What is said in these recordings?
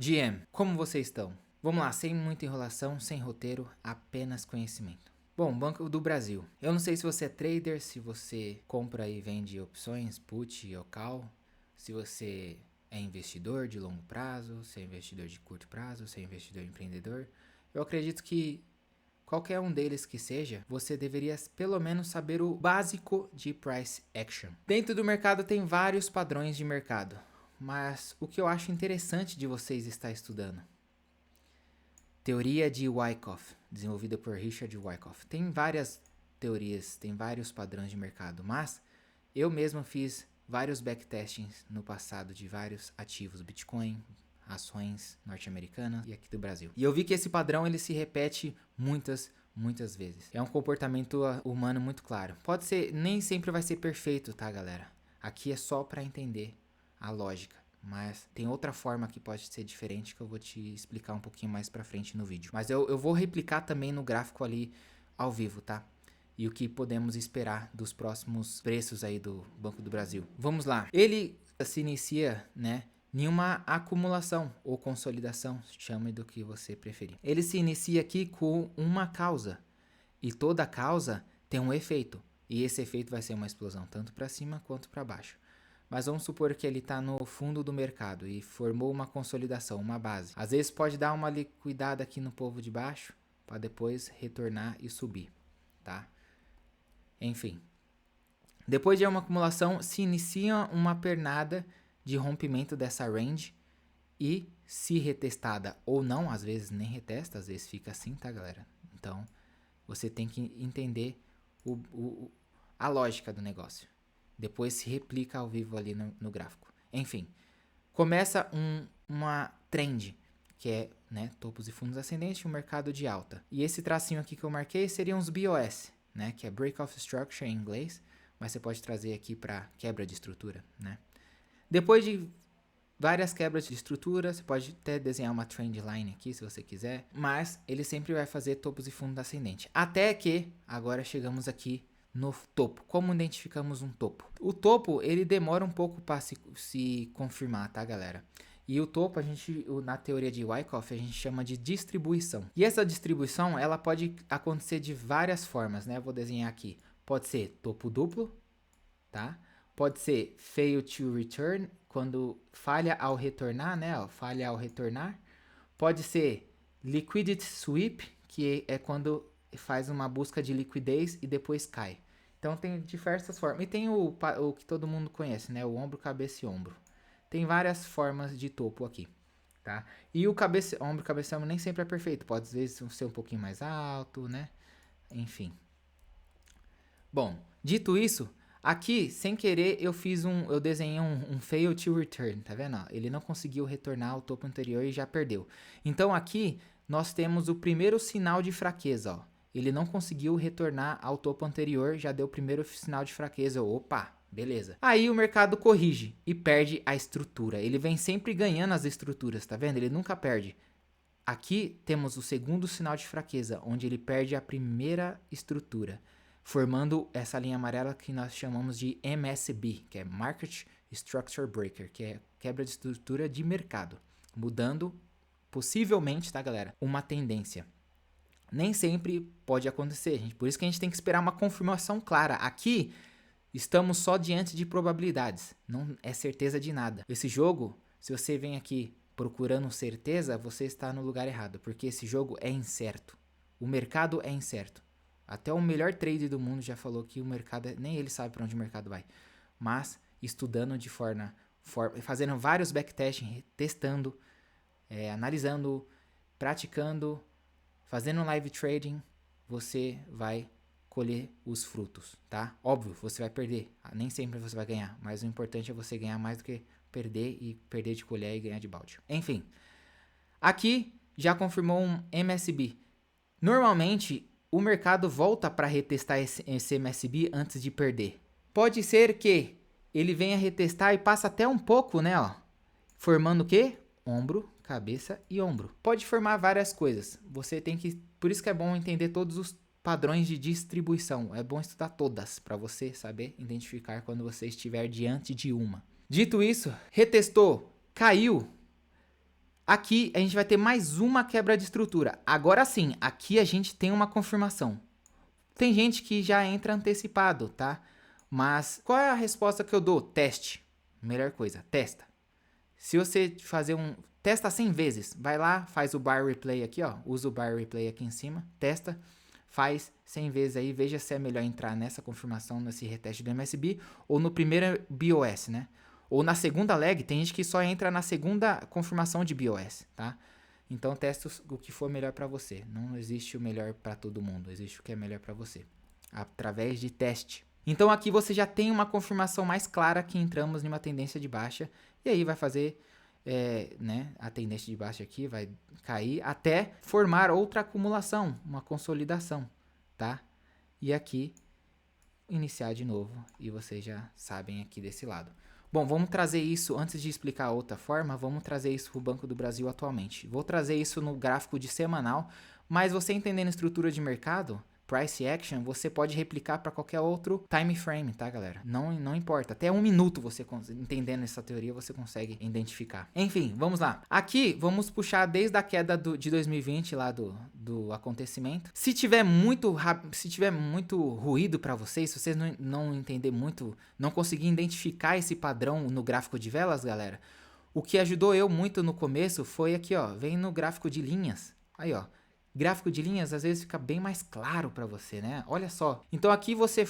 GM, como vocês estão? Vamos lá, sem muita enrolação, sem roteiro, apenas conhecimento. Bom, Banco do Brasil. Eu não sei se você é trader, se você compra e vende opções, put ou call, se você é investidor de longo prazo, se é investidor de curto prazo, se é investidor empreendedor. Eu acredito que qualquer um deles que seja, você deveria pelo menos saber o básico de price action. Dentro do mercado tem vários padrões de mercado, mas o que eu acho interessante de vocês estar estudando. Teoria de Wyckoff, desenvolvida por Richard Wyckoff. Tem várias teorias, tem vários padrões de mercado, mas eu mesmo fiz vários backtestings no passado de vários ativos, Bitcoin, ações norte-americanas e aqui do Brasil. E eu vi que esse padrão ele se repete muitas vezes. É um comportamento humano muito claro. Pode ser, nem sempre vai ser perfeito, tá, galera? Aqui é só para entender a lógica. Mas tem outra forma que pode ser diferente que eu vou te explicar um pouquinho mais pra frente no vídeo. Mas eu vou replicar também no gráfico ali ao vivo, tá? E o que podemos esperar dos próximos preços aí do Banco do Brasil. Vamos lá. Ele se inicia, né, em uma acumulação ou consolidação, chame do que você preferir. Ele se inicia aqui com uma causa. E toda causa tem um efeito. E esse efeito vai ser uma explosão tanto para cima quanto para baixo. Mas vamos supor que ele está no fundo do mercado e formou uma consolidação, uma base. Às vezes pode dar uma liquidada aqui no povo de baixo para depois retornar e subir, tá? Enfim. Depois de uma acumulação, se inicia uma pernada de rompimento dessa range e se retestada ou não, às vezes nem retesta, às vezes fica assim, tá, galera? Então, você tem que entender a lógica do negócio. Depois se replica ao vivo ali no gráfico. Enfim, começa uma trend, que é, né, topos e fundos ascendentes, um mercado de alta. E esse tracinho aqui que eu marquei seriam os BOS, né, que é Break of Structure em inglês, mas você pode trazer aqui para quebra de estrutura, né. Depois de várias quebras de estrutura, você pode até desenhar uma trend line aqui se você quiser, mas ele sempre vai fazer topos e fundos ascendentes. Até que agora chegamos aqui no topo. Como identificamos um topo? O topo, ele demora um pouco para se confirmar, tá, galera? E o topo, na teoria de Wyckoff, a gente chama de distribuição. E essa distribuição, ela pode acontecer de várias formas, né? Eu vou desenhar aqui. Pode ser topo duplo, tá? Pode ser fail to return, quando falha ao retornar, né? Ó, falha ao retornar. Pode ser liquidity sweep, que é quando faz uma busca de liquidez e depois cai. Então tem diversas formas. E tem o que todo mundo conhece, né? O ombro, cabeça e ombro. Tem várias formas de topo aqui, tá? E o ombro, cabeça e ombro nem sempre é perfeito. Pode às vezes ser um pouquinho mais alto, né? Enfim. Bom, dito isso, aqui sem querer eu desenhei um fail to return, tá vendo? Ele não conseguiu retornar ao topo anterior e já perdeu. Então aqui nós temos o primeiro sinal de fraqueza, ó. Ele não conseguiu retornar ao topo anterior, já deu o primeiro sinal de fraqueza. Opa, beleza. Aí o mercado corrige e perde a estrutura. Ele vem sempre ganhando as estruturas, tá vendo? Ele nunca perde. Aqui temos o segundo sinal de fraqueza, onde ele perde a primeira estrutura, formando essa linha amarela que nós chamamos de MSB, que é Market Structure Breaker, que é quebra de estrutura de mercado, mudando possivelmente, tá, galera, uma tendência. Nem sempre pode acontecer, gente. Por isso que a gente tem que esperar uma confirmação clara. Aqui estamos só diante de probabilidades, não é certeza de nada. Esse jogo, se você vem aqui procurando certeza, você está no lugar errado, porque esse jogo é incerto. O mercado é incerto. Até o melhor trader do mundo já falou que o mercado, nem ele sabe para onde o mercado vai. Mas estudando de forma fazendo vários backtesting, testando, analisando, praticando, fazendo live trading, você vai colher os frutos, tá? Óbvio, você vai perder, nem sempre você vai ganhar, mas o importante é você ganhar mais do que perder e perder de colher e ganhar de balde. Enfim, aqui já confirmou um MSB. Normalmente, o mercado volta para retestar esse MSB antes de perder. Pode ser que ele venha retestar e passa até um pouco, né, ó, formando o quê? Ombro, cabeça e ombro. Pode formar várias coisas. Você tem que, por isso que é bom entender todos os padrões de distribuição. É bom estudar todas para você saber identificar quando você estiver diante de uma. Dito isso, retestou, caiu. Aqui a gente vai ter mais uma quebra de estrutura. Agora sim, aqui a gente tem uma confirmação. Tem gente que já entra antecipado, tá? Mas qual é a resposta que eu dou? Teste. Melhor coisa, testa. Se você fazer testa 100 vezes. Vai lá, faz o bar replay aqui, ó. Usa o bar replay aqui em cima. Testa. Faz 100 vezes aí. Veja se é melhor entrar nessa confirmação, nesse reteste do MSB. Ou no primeiro BOS, né? Ou na segunda leg. Tem gente que só entra na segunda confirmação de BOS, tá? Então testa o que for melhor para você. Não existe o melhor para todo mundo. Existe o que é melhor para você. Através de teste. Então aqui você já tem uma confirmação mais clara que entramos em uma tendência de baixa. E aí vai fazer, né, a tendência de baixa aqui vai cair até formar outra acumulação, uma consolidação, tá? E aqui iniciar de novo. E vocês já sabem aqui desse lado. Bom, vamos trazer isso, antes de explicar outra forma, vamos trazer isso para o Banco do Brasil atualmente. Vou trazer isso no gráfico de semanal, mas você entendendo a estrutura de mercado, price action, você pode replicar para qualquer outro time frame, tá, galera? Não importa. Até 1 minuto você entendendo essa teoria, você consegue identificar. Enfim, vamos lá. Aqui, vamos puxar desde a queda de 2020 lá do acontecimento. Se tiver muito ruído para vocês, se vocês não entender muito, não conseguir identificar esse padrão no gráfico de velas, galera, o que ajudou eu muito no começo foi aqui, ó, vem no gráfico de linhas. Aí, ó. Gráfico de linhas às vezes fica bem mais claro para você, né? Olha só. Então aqui você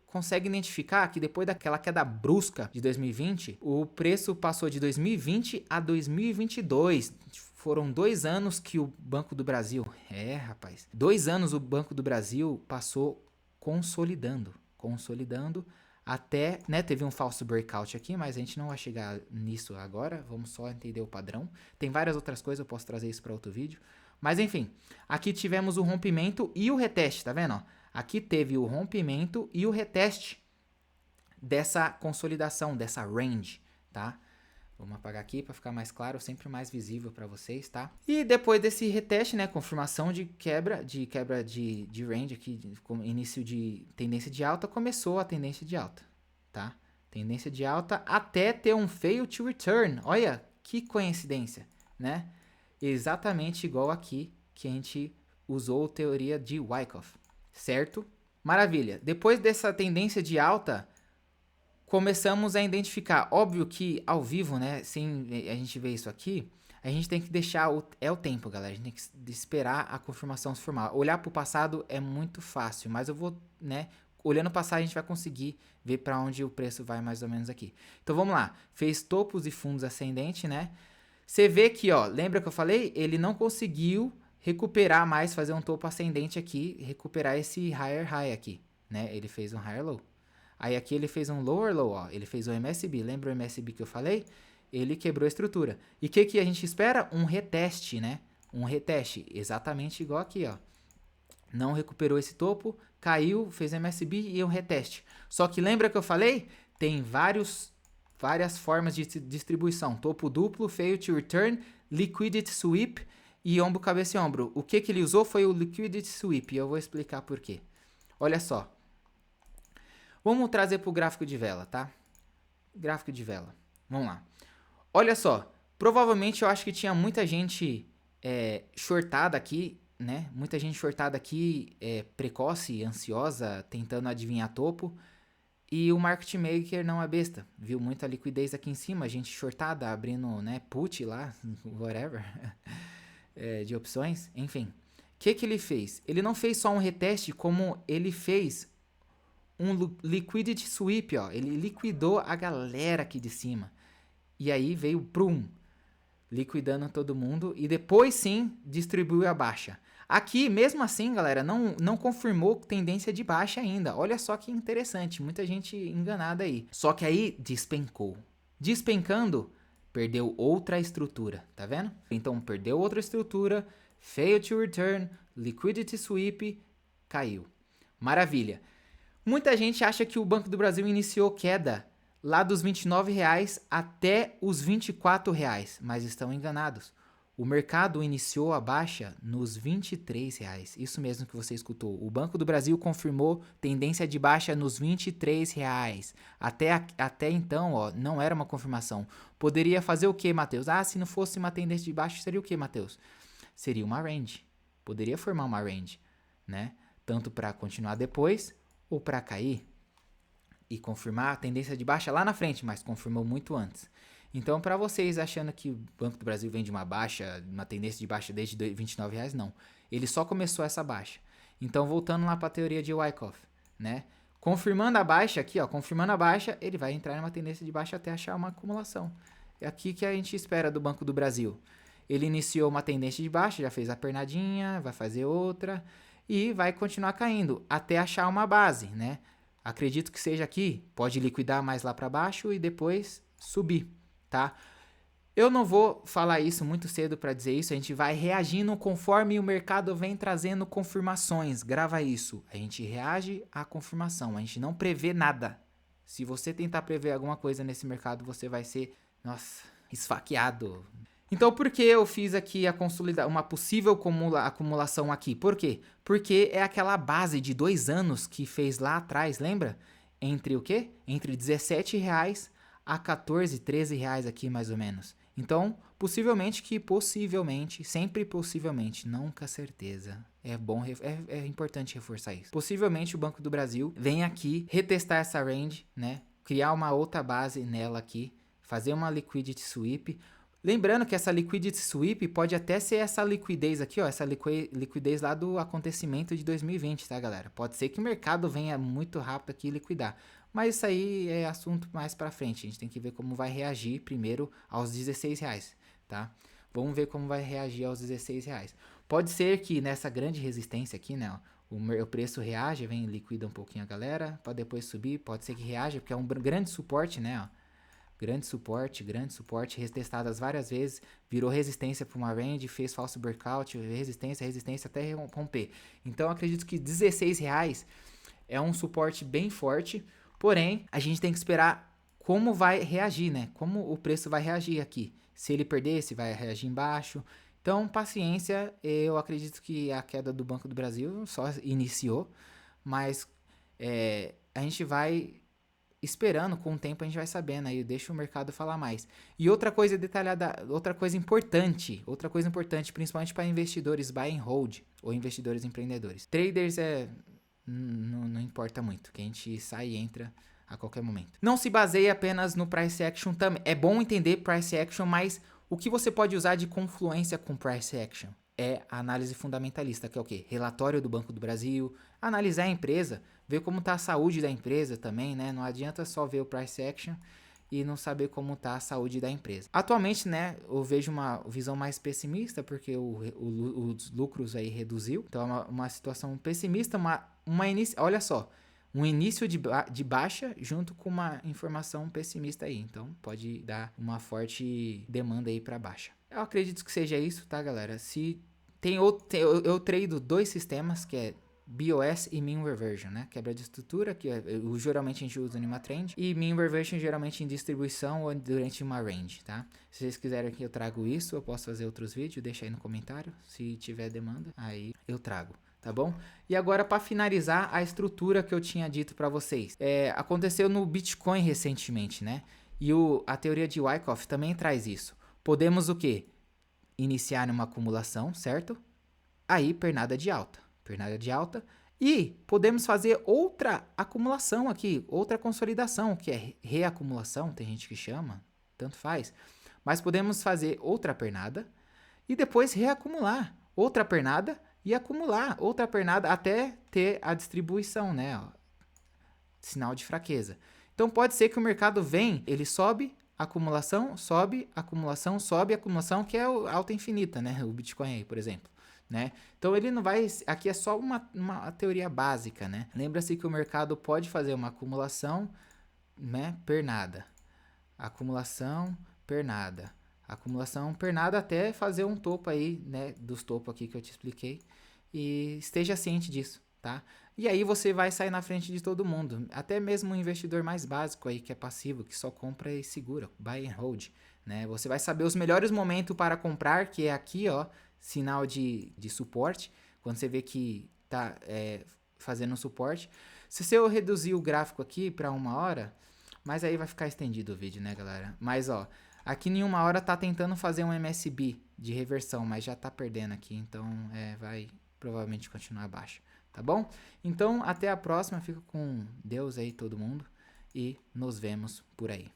consegue identificar que depois daquela queda brusca de 2020, o preço passou de 2020 a 2022. Foram 2 anos que o Banco do Brasil... rapaz. 2 anos o Banco do Brasil passou consolidando até, né, teve um falso breakout aqui, mas a gente não vai chegar nisso agora. Vamos só entender o padrão. Tem várias outras coisas, eu posso trazer isso para outro vídeo. Mas enfim, aqui tivemos o rompimento e o reteste, tá vendo? Aqui teve o rompimento e o reteste dessa consolidação, dessa range, tá? Vamos apagar aqui para ficar mais claro, sempre mais visível para vocês, tá? E depois desse reteste, né, confirmação de quebra de range aqui, com início de tendência de alta, começou a tendência de alta, tá? Tendência de alta até ter um fail to return. Olha que coincidência, né? Exatamente igual aqui que a gente usou a teoria de Wyckoff, certo? Maravilha. Depois dessa tendência de alta, começamos a identificar. Óbvio que ao vivo, né, sem a gente ver isso aqui, a gente tem que deixar o tempo, galera. A gente tem que esperar a confirmação se formar. Olhar para o passado é muito fácil, mas eu vou, né, olhando o passado a gente vai conseguir ver para onde o preço vai mais ou menos aqui. Então vamos lá. Fez topos e fundos ascendente, né? Você vê que, ó, lembra que eu falei? Ele não conseguiu recuperar mais, fazer um topo ascendente aqui, recuperar esse higher high aqui, né? Ele fez um higher low. Aí aqui ele fez um lower low, ó. Ele fez o MSB. Lembra o MSB que eu falei? Ele quebrou a estrutura. E o que a gente espera? Um reteste, né? Um reteste, exatamente igual aqui, ó. Não recuperou esse topo, caiu, fez MSB e um reteste. Só que lembra que eu falei? Tem várias formas de distribuição. Topo duplo, fail to return, liquidity sweep e ombro, cabeça e ombro. O que ele usou foi o liquidity sweep e eu vou explicar por quê. Olha só. Vamos trazer para o gráfico de vela, tá? Gráfico de vela. Vamos lá. Olha só. Provavelmente eu acho que tinha muita gente shortada aqui, né? Muita gente shortada aqui, precoce, ansiosa, tentando adivinhar topo. E o market maker não é besta, viu muita liquidez aqui em cima, gente shortada, abrindo, né, put lá, whatever, de opções, enfim. O que ele fez? Ele não fez só um reteste, como ele fez um liquidity sweep, ó. Ele liquidou a galera aqui de cima. E aí veio, brum, liquidando todo mundo e depois sim distribuiu a baixa. Aqui, mesmo assim, galera, não confirmou tendência de baixa ainda. Olha só que interessante, muita gente enganada aí. Só que aí despencou. Despencando, perdeu outra estrutura, tá vendo? Então, perdeu outra estrutura, fail to return, liquidity sweep, caiu. Maravilha. Muita gente acha que o Banco do Brasil iniciou queda lá dos R$29 até os R$24, mas estão enganados. O mercado iniciou a baixa nos R$ 23. Isso mesmo que você escutou. O Banco do Brasil confirmou tendência de baixa nos R$ 23. Até então, ó, não era uma confirmação. Poderia fazer o que, Matheus? Ah, se não fosse uma tendência de baixa, seria o que, Matheus? Seria uma range. Poderia formar uma range, né? Tanto para continuar depois ou para cair e confirmar a tendência de baixa lá na frente, mas confirmou muito antes. Então, para vocês achando que o Banco do Brasil vem de uma baixa, uma tendência de baixa desde R$ 29, não. Ele só começou essa baixa. Então, voltando lá para a teoria de Wyckoff, né? Confirmando a baixa aqui, ó, confirmando a baixa, ele vai entrar numa tendência de baixa até achar uma acumulação. É aqui que a gente espera do Banco do Brasil. Ele iniciou uma tendência de baixa, já fez a pernadinha, vai fazer outra e vai continuar caindo até achar uma base, né? Acredito que seja aqui, pode liquidar mais lá para baixo e depois subir, tá? Eu não vou falar isso muito cedo para dizer isso, a gente vai reagindo conforme o mercado vem trazendo confirmações. Grava isso, a gente reage à confirmação, a gente não prevê nada. Se você tentar prever alguma coisa nesse mercado, você vai ser, nossa, esfaqueado. Então, por que eu fiz aqui uma possível acumulação aqui? Por quê? Porque é aquela base de 2 anos que fez lá atrás, lembra? Entre o quê? Entre R$17 a R$14, R$13 aqui mais ou menos. Então, possivelmente, sempre possivelmente, nunca certeza. É importante reforçar isso. Possivelmente o Banco do Brasil vem aqui retestar essa range, né? Criar uma outra base nela aqui, fazer uma liquidity sweep. Lembrando que essa liquidity sweep pode até ser essa liquidez aqui, ó, essa liquidez lá do acontecimento de 2020, tá, galera? Pode ser que o mercado venha muito rápido aqui liquidar, mas isso aí é assunto mais pra frente. A gente tem que ver como vai reagir primeiro aos R$16, tá? Vamos ver como vai reagir aos R$16. Pode ser que nessa grande resistência aqui, né, ó, o preço reage, vem liquida um pouquinho a galera, para depois subir, pode ser que reaja, porque é um grande suporte, né, ó. Grande suporte, retestadas várias vezes, virou resistência para uma range, fez falso breakout, resistência até romper. Então, acredito que R$16 é um suporte bem forte, porém, a gente tem que esperar como vai reagir, né? Como o preço vai reagir aqui. Se ele perder, se vai reagir embaixo. Então, paciência, eu acredito que a queda do Banco do Brasil só iniciou, mas a gente vai esperando, com o tempo a gente vai sabendo, aí deixa o mercado falar mais. E outra coisa detalhada, outra coisa importante, principalmente para investidores buy and hold ou investidores empreendedores. Traders não importa muito, que a gente sai e entra a qualquer momento. Não se baseie apenas no price action também. É bom entender price action, mas o que você pode usar de confluência com price action é a análise fundamentalista, que é o quê? Relatório do Banco do Brasil, analisar a empresa, ver como está a saúde da empresa também, né? Não adianta só ver o price action e não saber como está a saúde da empresa. Atualmente, né, eu vejo uma visão mais pessimista, porque os lucros aí reduziu. Então, é uma situação pessimista, olha só, um início de baixa junto com uma informação pessimista aí. Então, pode dar uma forte demanda aí para baixa. Eu acredito que seja isso, tá, galera? Eu trado 2 sistemas, que é BOS e Mean Reversion, né? Quebra de estrutura, que geralmente a gente usa em uma trend, e Mean Reversion geralmente em distribuição ou durante uma range, tá? Se vocês quiserem que eu trago isso, eu posso fazer outros vídeos, deixa aí no comentário, se tiver demanda, aí eu trago. Tá bom? E agora, para finalizar, a estrutura que eu tinha dito para vocês. Aconteceu no Bitcoin recentemente, né? E a teoria de Wyckoff também traz isso. Podemos o quê? Iniciar uma acumulação, certo? Aí, pernada de alta. E podemos fazer outra acumulação aqui, outra consolidação, que é reacumulação, tem gente que chama, tanto faz. Mas podemos fazer outra pernada e depois reacumular. Outra pernada e acumular outra pernada até ter a distribuição, né? Ó, sinal de fraqueza. Então pode ser que o mercado ele sobe, acumulação, sobe, acumulação, que é a alta infinita, né? O Bitcoin aí, por exemplo. Né? Então ele não vai. Aqui é só uma teoria básica, né? Lembra-se que o mercado pode fazer uma acumulação, né? Pernada. Acumulação, pernada até fazer um topo aí, né? Dos topos aqui que eu te expliquei. E esteja ciente disso, tá? E aí você vai sair na frente de todo mundo. Até mesmo um investidor mais básico aí, que é passivo, que só compra e segura, buy and hold, né? Você vai saber os melhores momentos para comprar, que é aqui, ó, sinal de suporte, quando você vê que tá fazendo suporte. Se eu reduzir o gráfico aqui para 1 hora, mas aí vai ficar estendido o vídeo, né, galera? Mas, ó, aqui em 1 hora tá tentando fazer um MSB de reversão, mas já tá perdendo aqui, então vai provavelmente continuar abaixo, tá bom? Então, até a próxima, fica com Deus aí todo mundo e nos vemos por aí.